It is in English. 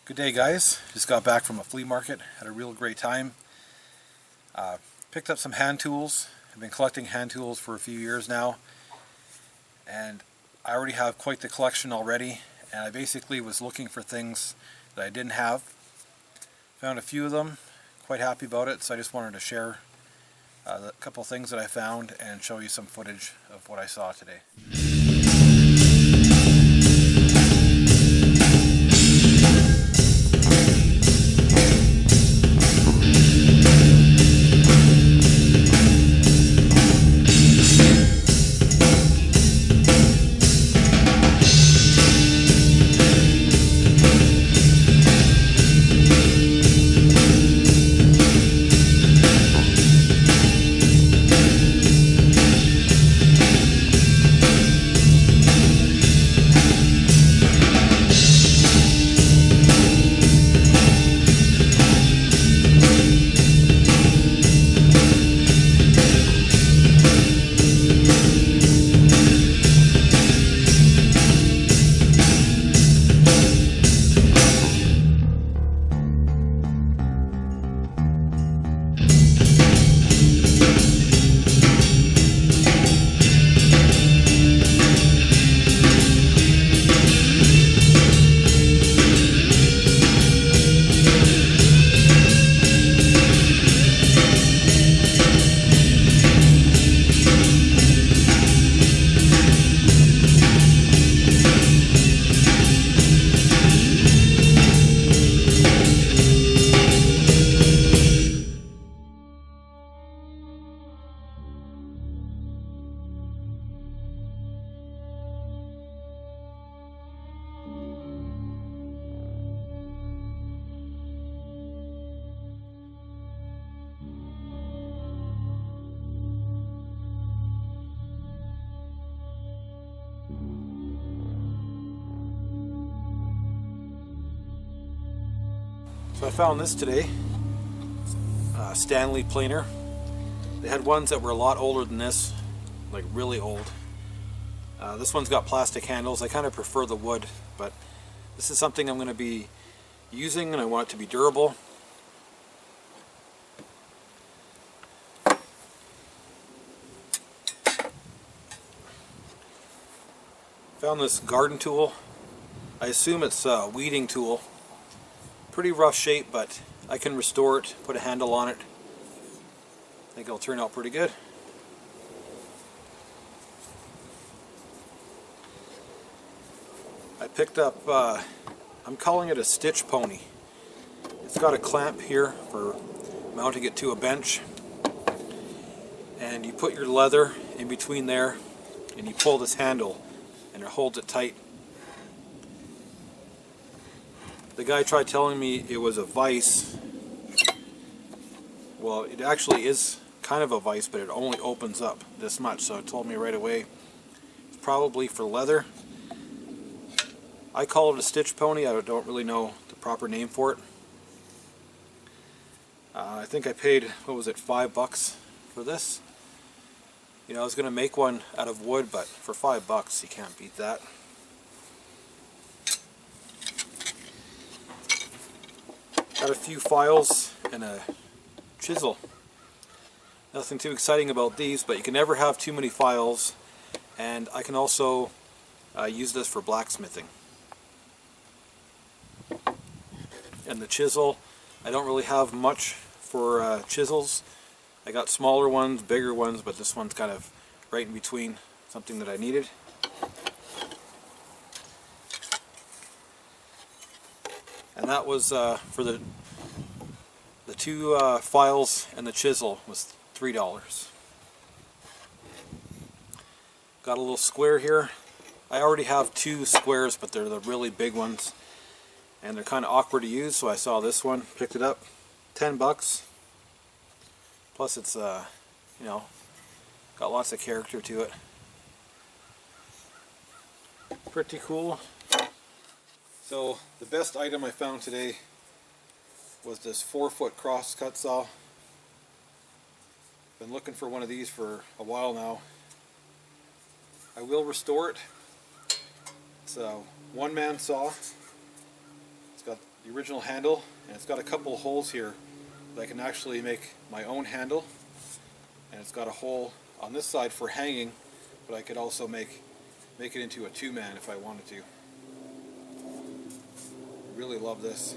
Good day, guys. Just got back from a flea market. Had a real great time. Picked up some hand tools. I've been collecting hand tools for a few years now, and I already have quite the collection already. And I basically was looking for things that I didn't have. Found a few of them. Quite happy about it. So I just wanted to share a couple things that I found and show you some footage of what I saw today. So I found this today, Stanley planer. They had ones that were a lot older than this, like really old. This one's got plastic handles. I kind of prefer the wood, but this is something I'm going to be using and I want it to be durable. Found this garden tool. I assume it's a weeding tool. Pretty rough shape, but I can restore it, put a handle on it. I think it'll turn out pretty good. I picked up, I'm calling it a stitch pony. It's got a clamp here for mounting it to a bench. And you put your leather in between there and you pull this handle and it holds it tight. The guy tried telling me it was a vise. Well, it actually is kind of a vise, but it only opens up this much, so it told me right away it's probably for leather. I call it a stitch pony. I don't really know the proper name for it. I think I paid, what was it, $5 for this. You know, I was going to make one out of wood, but for $5 you can't beat that. Got a few files and a chisel. Nothing too exciting about these, but you can never have too many files, and I can also use this for blacksmithing. And the chisel, I don't really have much for chisels. I got smaller ones, bigger ones, but this one's kind of right in between, something that I needed. And that was for the two files and the chisel was $3. Got a little square here. I already have two squares, but they're the really big ones, and they're kind of awkward to use. So I saw this one, picked it up, $10. Plus, it's you know, got lots of character to it. Pretty cool. So the best item I found today was this 4-foot crosscut saw. Been looking for one of these for a while now. I will restore it. It's a one-man saw. It's got the original handle, and it's got a couple of holes here that I can actually make my own handle. And it's got a hole on this side for hanging, but I could also make it into a two-man if I wanted to. I really love this.